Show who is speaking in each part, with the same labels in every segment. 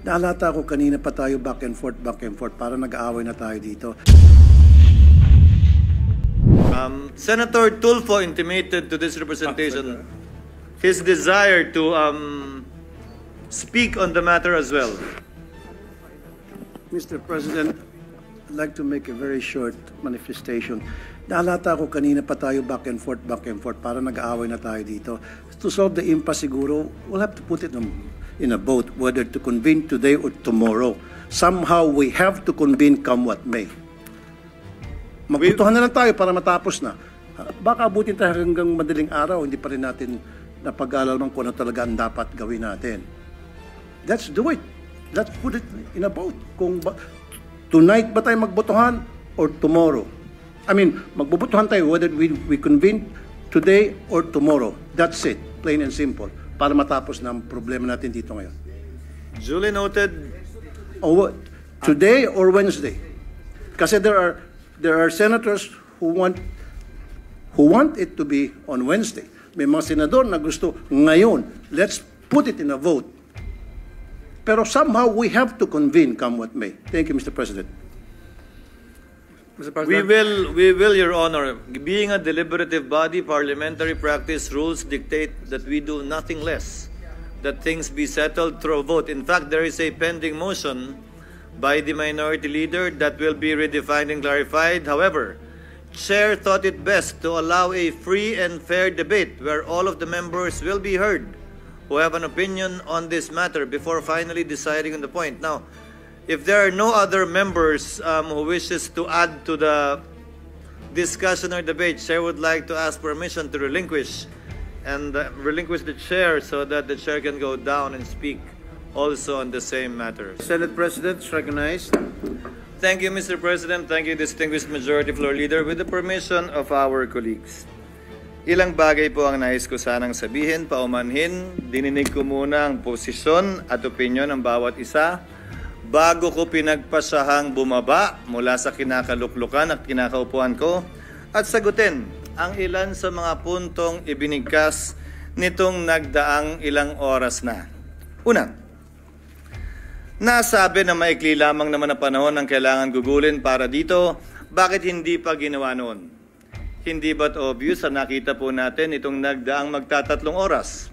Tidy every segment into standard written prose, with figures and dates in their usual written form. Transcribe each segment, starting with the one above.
Speaker 1: Naalata ko kanina pa tayo back and forth, para nag-aaway na tayo dito.
Speaker 2: Senator Tulfo intimated to this representation his desire to speak on the matter as well.
Speaker 1: Mr. President, I'd like to make a very short manifestation. Naalata ko kanina pa tayo back and forth, para nag-aaway na tayo dito. To solve the impasse siguro, we'll have to put it in a vote whether to convene today or tomorrow. Somehow we have to convene come what may. Magbutuhan na lang tayo para matapos na. Baka abutin tayo hanggang madaling araw, hindi pa rin natin napag-alalaman kung ano talaga ang dapat gawin natin. Let's do it. Let's put it in a vote. Kung tonight ba tayo magbutuhan or tomorrow? I mean, magbubutuhan tayo whether we convene today or tomorrow. That's it. Plain and simple. Para matapos na ang problema natin dito ngayon.
Speaker 2: Duly noted.
Speaker 1: Today or Wednesday? Kasi there are senators who want it to be on Wednesday. May mga senador na gusto ngayon. Let's put it in a vote. Pero somehow we have to convene come what may. Thank you, Mr. President.
Speaker 2: Mr. President. We will, Your Honor. Being a deliberative body, parliamentary practice rules dictate that we do nothing less, that things be settled through a vote. In fact, there is a pending motion by the minority leader that will be redefined and clarified. However, Chair thought it best to allow a free and fair debate where all of the members will be heard who have an opinion on this matter before finally deciding on the point. Now, if there are no other members who wishes to add to the discussion or debate, Chair would like to ask permission to relinquish the chair so that the chair can go down and speak also on the same matter.
Speaker 3: Senate President is recognized.
Speaker 2: Thank you, Mr. President. Thank you, distinguished Majority Floor Leader. With the permission of our colleagues, ilang bagay po ang nais ko sanang sabihin, paumanhin. Dininig ko muna ang posisyon at opinyon ng bawat isa bago ko pinagpasahang bumaba mula sa kinakaluklukan at kinakaupuan ko at sagutin ang ilan sa mga puntong ibinigkas nitong nagdaang ilang oras na. Una, nasabi na maikli lamang naman ang panahon ang kailangan gugulin para dito, bakit hindi pa ginawa noon? Hindi ba't obvious na nakita po natin itong nagdaang magtatatlong oras?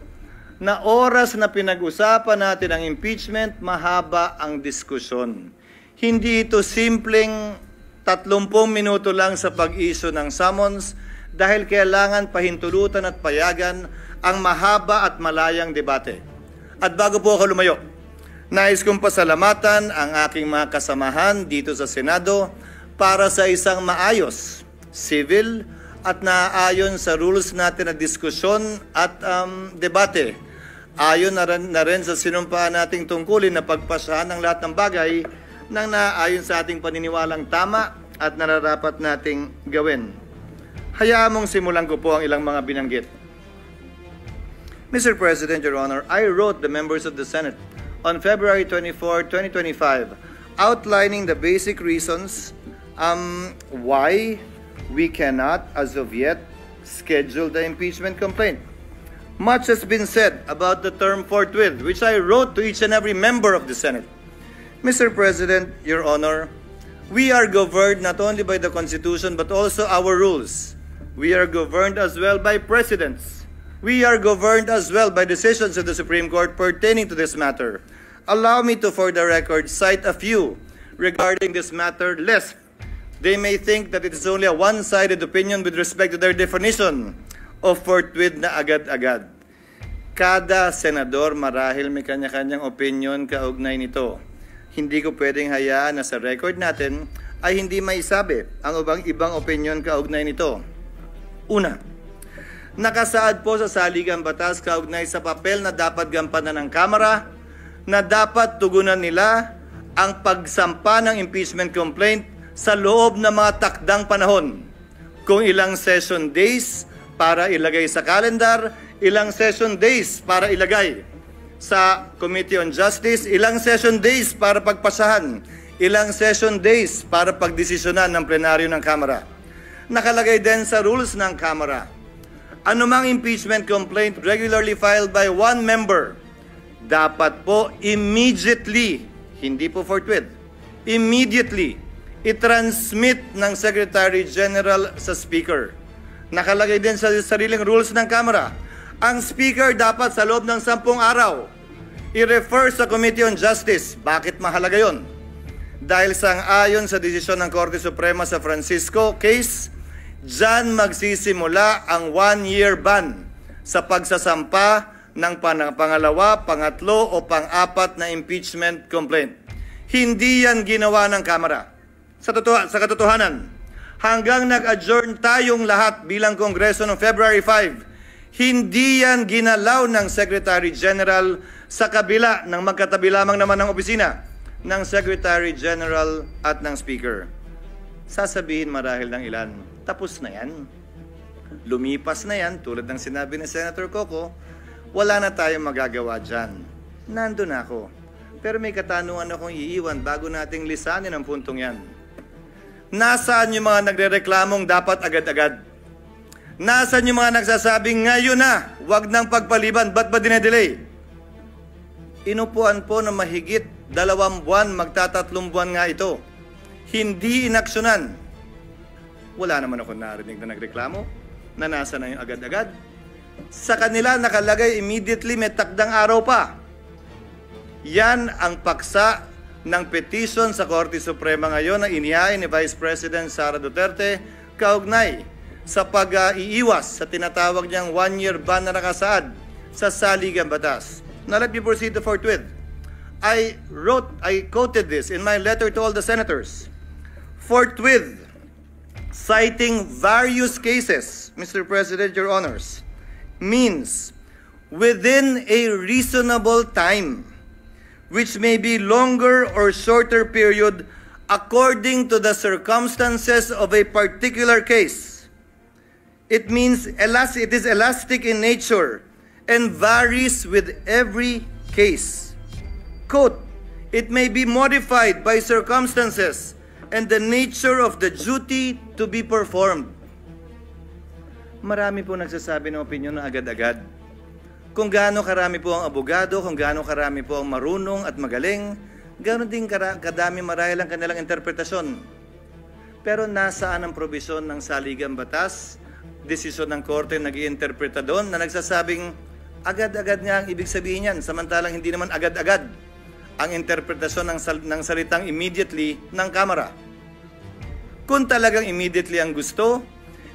Speaker 2: Na oras na pinag-usapan natin ang impeachment, mahaba ang diskusyon. Hindi ito simpleng 30 minuto lang sa pag-issue ng summons dahil kailangan pahintulutan at payagan ang mahaba at malayang debate. At bago po ako lumayo, nais kong pasalamatan ang aking mga kasamahan dito sa Senado para sa isang maayos, civil at naaayon sa rules natin na diskusyon at debate. Ayon na rin sa sinumpaan nating tungkulin na pagpasahan ng lahat ng bagay nang naaayon sa ating paniniwalang tama at nararapat nating gawin. Hayaan mong simulan ko po ang ilang mga binanggit. Mr. President, Your Honor, I wrote the members of the Senate on February 24, 2025, outlining the basic reasons why we cannot, as of yet, schedule the impeachment complaint. Much has been said about the term forthwith, which I wrote to each and every member of the Senate. Mr. President, Your Honor, we are governed not only by the Constitution but also our rules. We are governed as well by precedents. We are governed as well by decisions of the Supreme Court pertaining to this matter. Allow me to, for the record, cite a few regarding this matter, lest they may think that it is only a one-sided opinion with respect to their definition of forthwith na agad-agad. Kada senador marahil may kanya-kanyang opinion kaugnay nito. Hindi ko pwedeng hayaan na sa record natin ay hindi maisabi ang ibang opinion kaugnay nito. Una, nakasaad po sa saligang batas kaugnay sa papel na dapat gampanan ng Kamara na dapat tugunan nila ang pagsampa ng impeachment complaint sa loob ng mga takdang panahon. Kung ilang session days para ilagay sa calendar, ilang session days para ilagay sa Committee on Justice, ilang session days para pagpasahan, ilang session days para pagdesisyonan ng plenaryo ng Kamara. Nakalagay din sa rules ng Kamara, anumang impeachment complaint regularly filed by one member dapat po immediately, hindi po forthwith, immediately, i-transmit ng Secretary General sa Speaker. Nakalagay din sa sariling rules ng Kamara. Ang Speaker dapat sa loob ng 10 araw i-refer sa Committee on Justice. Bakit mahalaga yon? Dahil sang-ayon sa desisyon ng Korte Suprema sa Francisco case, dyan magsisimula ang 1-year ban sa pagsasampa ng pangalawa, pangatlo o pang-apat na impeachment complaint. Hindi yan ginawa ng Kamara. Sa katotohanan, hanggang nag-adjourn tayong lahat bilang Kongreso noong February 5, hindi yan ginalaw ng Secretary General sa kabila ng magkatabi lamang naman ng opisina ng Secretary General at ng Speaker. Sasabihin marahil ng ilan, tapos na yan. Lumipas na yan, tulad ng sinabi ni Senator Coco, wala na tayong magagawa dyan. Nandun ako. Pero may katanungan akong iiwan bago nating lisanin ang puntong yan. Nasaan yung mga nagre-reklamong dapat agad-agad? Nasaan yung mga nagsasabing ngayon na, wag nang pagpaliban, ba't ba dinedelay? Inupuan po na mahigit 2 buwan, magtatatlong buwan nga ito. Hindi inaksyonan. Wala naman ako narinig na nagreklamo na nasa na yung agad-agad. Sa kanila nakalagay immediately, may takdang araw pa. Yan ang paksa ng petition sa Korte Suprema ngayon na inihain ni Vice President Sara Duterte kaugnay sa pag-iiwas sa tinatawag niyang 1-year ban na nakasaad sa saligang batas. Now let me proceed to forthwith. I quoted this in my letter to all the senators. Forthwith, citing various cases, Mr. President, Your Honors, means within a reasonable time, which may be longer or shorter period according to the circumstances of a particular case. It means it is elastic in nature and varies with every case. Quote, it may be modified by circumstances and the nature of the duty to be performed. Marami po nagsasabi ng opinyon na agad-agad. Kung gaano karami po ang abogado, kung gaano karami po ang marunong at magaling, gaano din kadami marahil ang kanilang interpretasyon. Pero nasaan ang probisyon ng saligang batas, desisyon ng korte nag-iinterpreta doon na nagsasabing agad-agad nga ang ibig sabihin yan, samantalang hindi naman agad-agad ang interpretasyon ng salitang immediately ng Kamara. Kung talagang immediately ang gusto,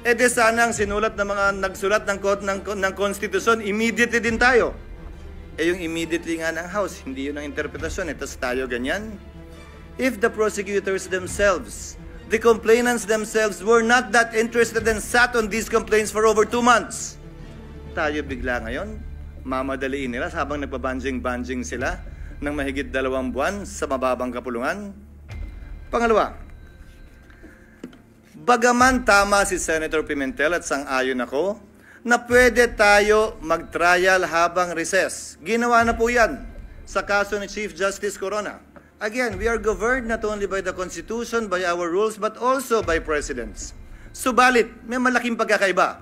Speaker 2: de sana ang sinulat ng mga nagsulat ng konstitusyon, immediately din tayo. Yung immediately nga ng House, hindi yun ang interpretasyon, tapos tayo ganyan. If the prosecutors themselves, the complainants themselves were not that interested and sat on these complaints for over 2 months, tayo bigla ngayon, mamadaliin nila habang nagbabanjing-banjing sila ng mahigit 2 buwan sa mababang kapulungan. Pangalawa, bagaman tama si Senator Pimentel at sang-ayon ako na pwede tayo mag-trial habang recess. Ginawa na po yan sa kaso ni Chief Justice Corona. Again, we are governed not only by the Constitution, by our rules, but also by precedents. Subalit, may malaking pagkakaiba.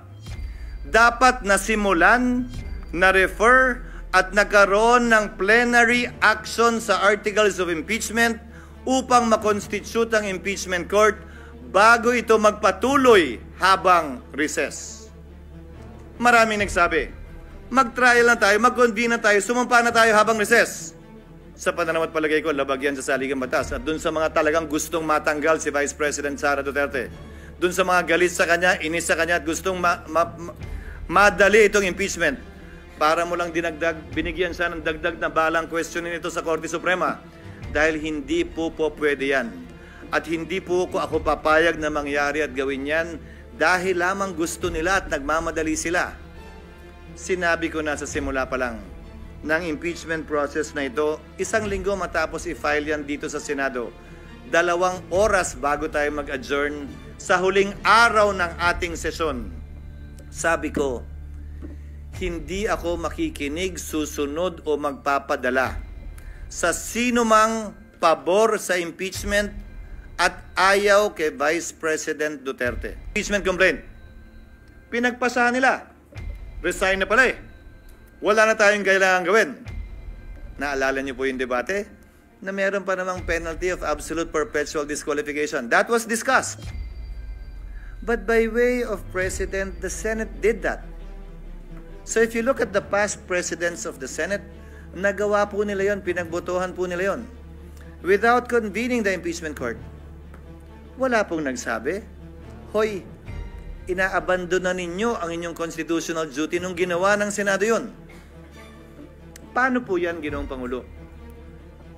Speaker 2: Dapat nasimulan, na-refer, at nagkaroon ng plenary action sa articles of impeachment upang makonstitute ang impeachment court bago ito magpatuloy habang recess. Maraming nagsabi, mag-trial na tayo, mag-convene na tayo, sumampa na tayo habang recess. Sa pananaw at palagay ko, labag yan sa saligang batas. At dun sa mga talagang gustong matanggal si Vice President Sara Duterte, dun sa mga galit sa kanya, inis sa kanya at gustong madali itong impeachment, para mo lang binigyan siya ng dagdag na balang questionin ito sa Korte Suprema. Dahil hindi po pwede yan. At hindi po ako papayag na mangyari at gawin yan dahil lamang gusto nila at nagmamadali sila. Sinabi ko na sa simula pa lang ng impeachment process na ito, 1 linggo matapos i-file yan dito sa Senado. 2 oras bago tayo mag-adjourn sa huling araw ng ating sesyon. Sabi ko, hindi ako makikinig, susunod o magpapadala sa sino mang pabor sa impeachment at ayaw kay Vice President Duterte. Impeachment complaint. Pinagpasahan nila. Resign na pala eh. Wala na tayong kailangan gawin. Naalala niyo po yung debate? Na meron pa namang penalty of absolute perpetual disqualification. That was discussed. But by way of precedent, the Senate did that. So if you look at the past presidents of the Senate, nagawa po nila yon, pinagbotohan po nila yon. Without convening the impeachment court. Wala pong nagsabi, hoy, inaabandon na ninyo ang inyong constitutional duty nung ginawa ng Senado yon. Paano po yan, Ginoong Pangulo?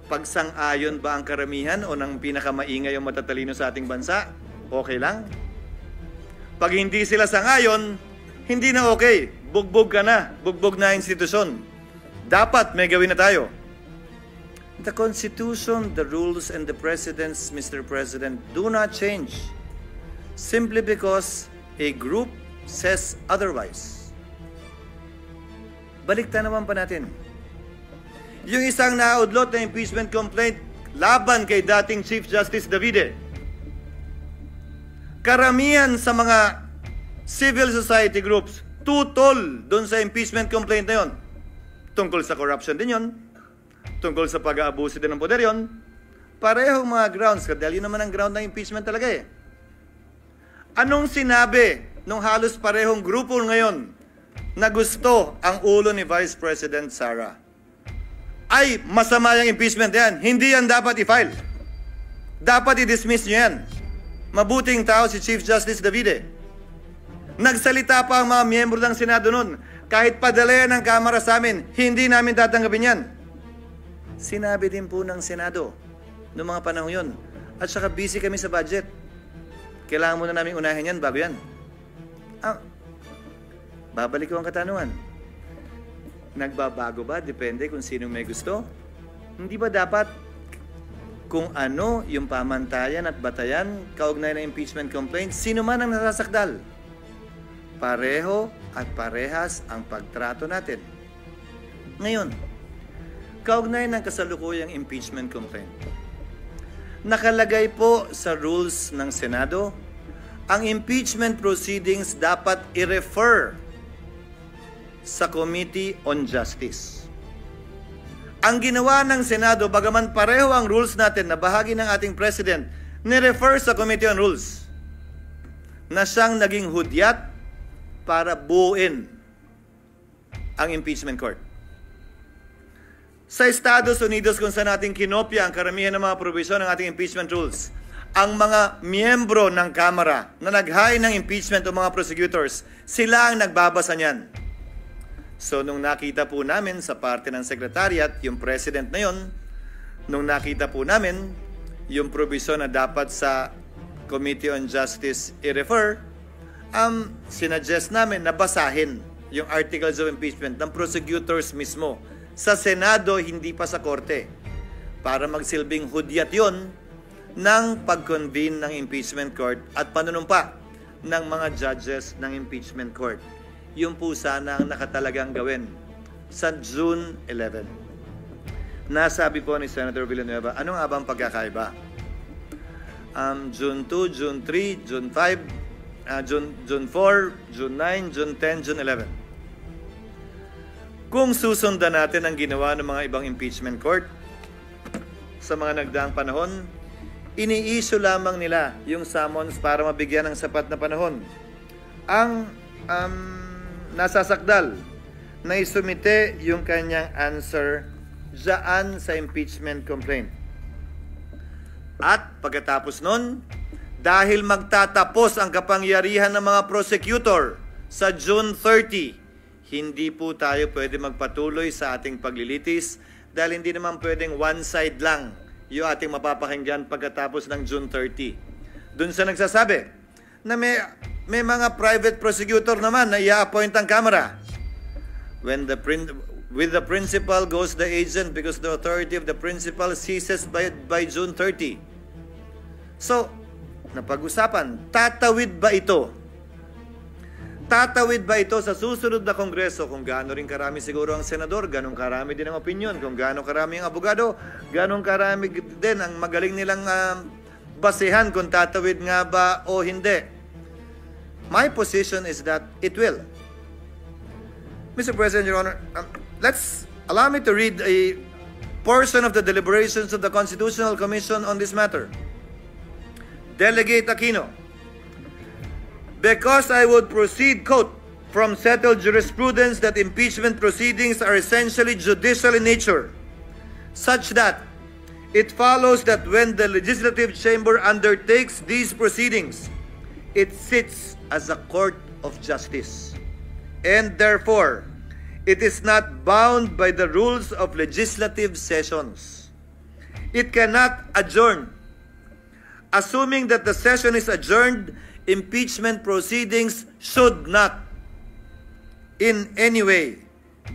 Speaker 2: Pagsang-ayon ba ang karamihan o ng pinakamaingay o matatalino sa ating bansa? Okay lang? Pag hindi sila sang-ayon, hindi na okay. Bugbog ka na. Bugbog na institusyon. Dapat may gawin na tayo. The Constitution, the rules, and the precedents, Mr. President, do not change simply because a group says otherwise. Balikta naman pa natin. Yung isang naudlot na impeachment complaint laban kay dating Chief Justice Davide, karamihan sa mga civil society groups tutol doon sa impeachment complaint na yon. Tungkol sa corruption din yon. Tungkol sa pag-aabuso din ng poder yon. Parehong mga grounds. Dahil yun naman ang ground ng impeachment talaga eh. Anong sinabi nung halos parehong grupo ngayon na gusto ang ulo ni Vice President Sara? Ay, masama yung impeachment yan. Hindi yan dapat i-file. Dapat i-dismiss nyo yan. Mabuting tao si Chief Justice Davide. Nagsalita pa ang mga miyembro ng Senado noon. Kahit padala yan ng Kamara sa amin, hindi namin tatanggapin yan. Sinabi din po ng Senado noong mga panahon yun. At saka busy kami sa budget. Kailangan muna namin unahin yan bago yan. Babalik ko ang katanungan. Nagbabago ba? Depende kung sinong may gusto. Hindi ba dapat kung ano yung pamantayan at batayan kaugnay ng impeachment complaint, sino man ang nasasakdal? Pareho at parehas ang pagtrato natin. Ngayon, kaugnay ng kasalukuyang impeachment complaint, nakalagay po sa rules ng Senado, ang impeachment proceedings dapat i-refer sa Committee on Justice. Ang ginawa ng Senado, bagaman pareho ang rules natin na bahagi ng ating President, ni-refer sa Committee on Rules na siyang naging hudyat para buuin ang impeachment court. Sa Estados Unidos, kung saan natin kinopya ang karamihan ng mga provision ng ating impeachment rules, ang mga miyembro ng Kamara na nag-hire ng impeachment o mga prosecutors, sila ang nagbabasa niyan. So, nung nakita po namin sa parte ng Secretariat, yung President na yon, nung nakita po namin yung provision na dapat sa Committee on Justice i-refer, sinuggest namin na basahin yung articles of impeachment ng prosecutors mismo. Sa Senado, hindi pa sa Korte. Para magsilbing hudyat yon ng pag-convene ng impeachment court at panunumpa ng mga judges ng impeachment court. Yung po sana ang nakatalagang gawin sa June 11. Nasabi po ni Senator Villanueva, ano nga ba ang pagkakaiba? June 2, June 3, June 5, June 4, June 9, June 10, June 11. Kung susundan natin ang ginawa ng mga ibang impeachment court sa mga nagdaang panahon, ini-issue lamang nila yung summons para mabigyan ng sapat na panahon. Ang nasasakdal na isumite yung kanyang answer dyan sa impeachment complaint. At pagkatapos nun, dahil magtatapos ang kapangyarihan ng mga prosecutor sa June 30, hindi po tayo pwede magpatuloy sa ating paglilitis dahil hindi naman pwedeng one side lang yung ating mapapakinggan pagkatapos ng June 30. Doon sa nagsasabi na may mga private prosecutor naman na i-appoint ang Kamara. With the principal goes the agent because the authority of the principal ceases by June 30. So, napag-usapan, tatawid ba ito? Tatawid ba ito sa susunod na Kongreso? Kung gaano rin karami siguro ang senador, ganong karami din ang opinion. Kung gaano karami ang abogado, ganong karami din ang magaling nilang basehan kung tatawid nga ba o hindi. My position is that it will. Mr. President, Your Honor, allow me to read portion of the deliberations of the Constitutional Commission on this matter. Delegate Aquino, because I would proceed, quote, from settled jurisprudence that impeachment proceedings are essentially judicial in nature, such that it follows that when the legislative chamber undertakes these proceedings, it sits as a court of justice, and therefore, it is not bound by the rules of legislative sessions. It cannot adjourn. Assuming that the session is adjourned, impeachment proceedings should not in any way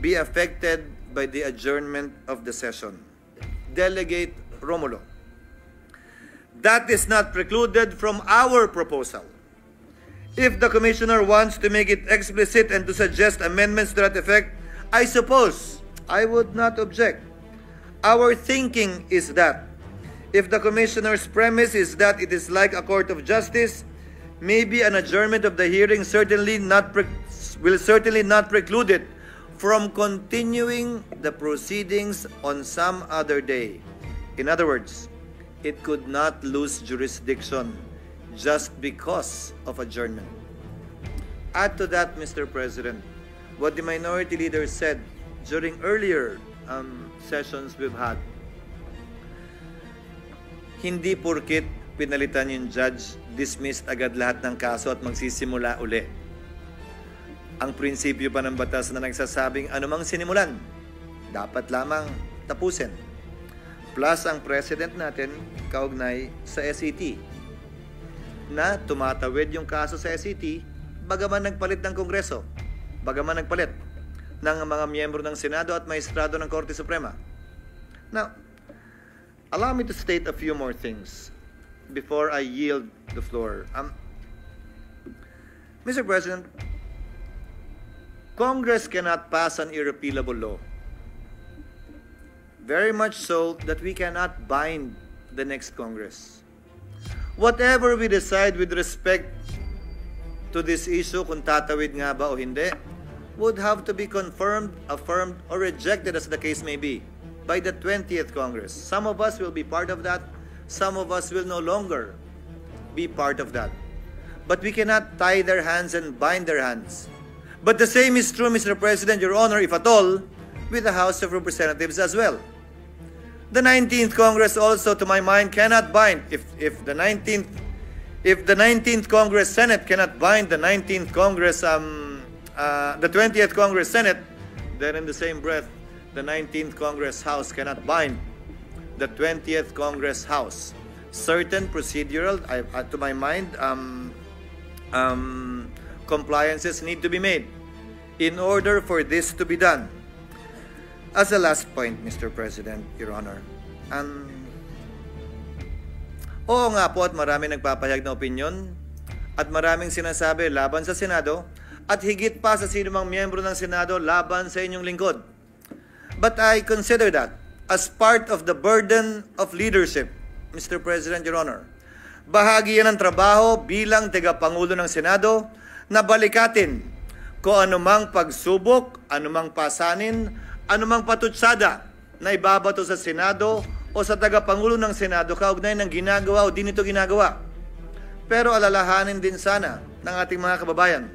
Speaker 2: be affected by the adjournment of the session. Delegate Romulo, that is not precluded from our proposal. If the Commissioner wants to make it explicit and to suggest amendments to that effect, I suppose I would not object. Our thinking is that if the Commissioner's premise is that it is like a court of justice, maybe an adjournment of the hearing will certainly not preclude it from continuing the proceedings on some other day. In other words, it could not lose jurisdiction just because of adjournment. Add to that, Mr. President, what the minority leader said during earlier sessions we've had. Hindi porkit pinalitan yung judge, dismissed agad lahat ng kaso at magsisimula uli. Ang prinsipyo pa ng batas na nagsasabing anumang sinimulan, dapat lamang tapusin. Plus ang president natin kaugnay sa SET na tumatawid yung kaso sa SET bagaman nagpalit ng Kongreso, bagaman nagpalit ng mga miyembro ng Senado at maestrado ng Korte Suprema. Now, allow me to state a few more things before I yield the floor. Mr. President, Congress cannot pass an irrepealable law. Very much so that we cannot bind the next Congress. Whatever we decide with respect to this issue, kung tatawid nga ba o hindi, would have to be confirmed, affirmed, or rejected as the case may be by the 20th Congress. Some of us will be part of that. Some of us will no longer be part of that. But we cannot tie their hands and bind their hands. But the same is true, Mr. President, Your Honor, if at all, with the House of Representatives as well. The 19th Congress also, to my mind, cannot bind. If the 19th Congress Senate cannot bind the 19th Congress, the 20th Congress Senate, then in the same breath, the 19th Congress House cannot bind the 20th Congress House. Certain procedural, to my mind, compliances need to be made in order for this to be done. As a last point, Mr. President, Your Honor, oo nga po at marami nagpapahayag na opinyon at maraming sinasabi laban sa Senado at higit pa sa sinumang miyembro ng Senado laban sa inyong lingkod. But I consider that as part of the burden of leadership, Mr. President, Your Honor. Bahagi yan ng trabaho bilang tagapangulo ng Senado na balikatin kung anumang pagsubok, anumang pasanin, anumang patutsada na ibabato sa Senado o sa tagapangulo ng Senado kaugnay ng ginagawa o di nito ginagawa. Pero alalahanin din sana ng ating mga kababayan,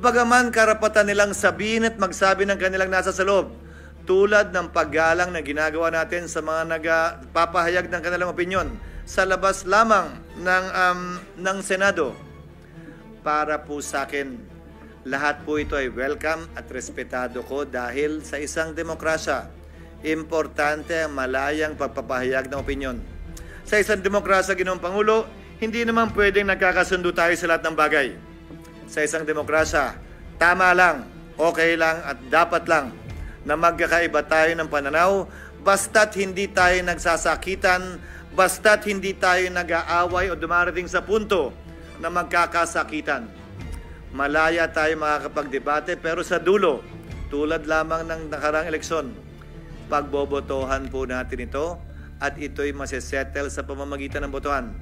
Speaker 2: bagaman karapatan nilang sabihin at magsabi ng kanilang nasa sa loob, tulad ng paggalang na ginagawa natin sa mga nagpapahayag ng kanilang opinyon sa labas lamang ng Senado. Para po sa akin, lahat po ito ay welcome at respetado ko dahil sa isang demokrasya, importante ang malayang pagpapahayag ng opinyon. Sa isang demokrasya, Ginoong Pangulo, hindi naman pwedeng nagkakasundo tayo sa lahat ng bagay. Sa isang demokrasya, tama lang, okay lang at dapat lang na magkakaiba tayo ng pananaw basta't hindi tayo nagsasakitan, basta't hindi tayo nag-aaway o dumarating sa punto na magkakasakitan. Malaya tayo makakapagdebate pero sa dulo, tulad lamang ng nakarang eleksyon, pagbobotohan po natin ito at ito'y masesettle sa pamamagitan ng botohan.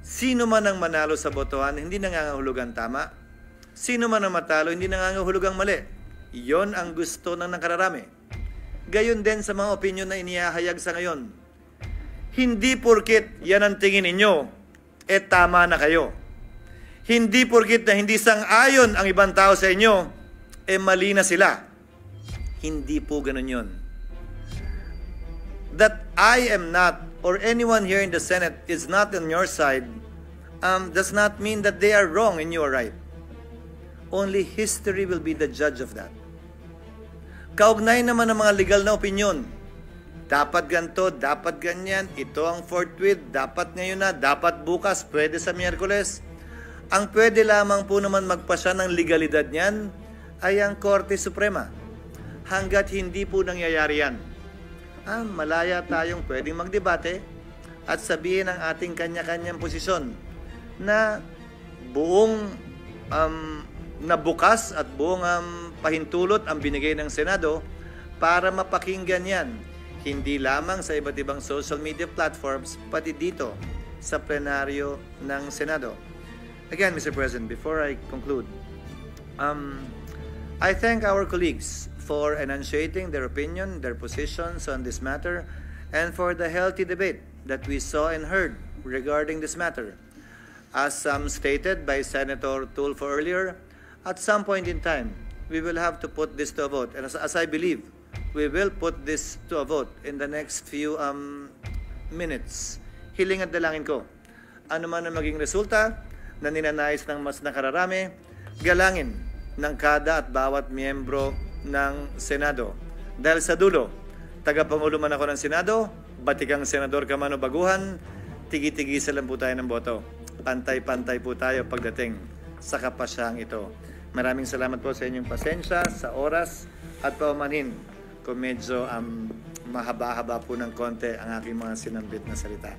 Speaker 2: Sino man ang manalo sa botohan, hindi nangangahulugang tama. Sino man ang matalo, hindi nangangahulugang mali. Iyon ang gusto ng nakararami. Gayon din sa mga opinion na inihahayag sa ngayon. Hindi porkit yan ang tingin ninyo, tama na kayo. Hindi porkit na hindi sang-ayon ang ibang tao sa inyo, mali na sila. Hindi po ganun yun. That I am not, or anyone here in the Senate is not on your side, does not mean that they are wrong and you are right. Only history will be the judge of that. Kaugnay naman ng mga legal na opinion. Dapat ganito, dapat ganyan, ito ang forthwith, dapat ngayon na, dapat bukas, pwede sa Miyerkules. Ang pwede lamang po naman magpasya ng legalidad niyan ay ang Korte Suprema. Hanggat hindi po nangyayari yan, malaya tayong pwedeng magdebate at sabihin ang ating kanya-kanyang posisyon na buong nabukas at buong pahintulot ang binigay ng Senado para mapakinggan yan. Hindi lamang sa iba't ibang social media platforms, pati dito sa plenaryo ng Senado. Again, Mr. President, before I conclude, I thank our colleagues for enunciating their opinion, their positions on this matter, and for the healthy debate that we saw and heard regarding this matter. As stated by Senator Tulfo earlier, at some point in time, we will have to put this to a vote. And as I believe, we will put this to a vote in the next few minutes. Hiling at dalangin ko, ano man ang maging resulta na ninanais ng mas nakararami, galangin ng kada at bawat miyembro ng Senado. Dahil sa dulo, tagapangulo man ako ng Senado, batikang senador ka man o baguhan, tigi-tigisa lang po tayo ng boto. Pantay-pantay po tayo pagdating sa kapasyang ito. Maraming salamat po sa inyong pasensya, sa oras at paumanhin kung medyo mahaba-haba po ng konti ang aking mga sinambit na salita.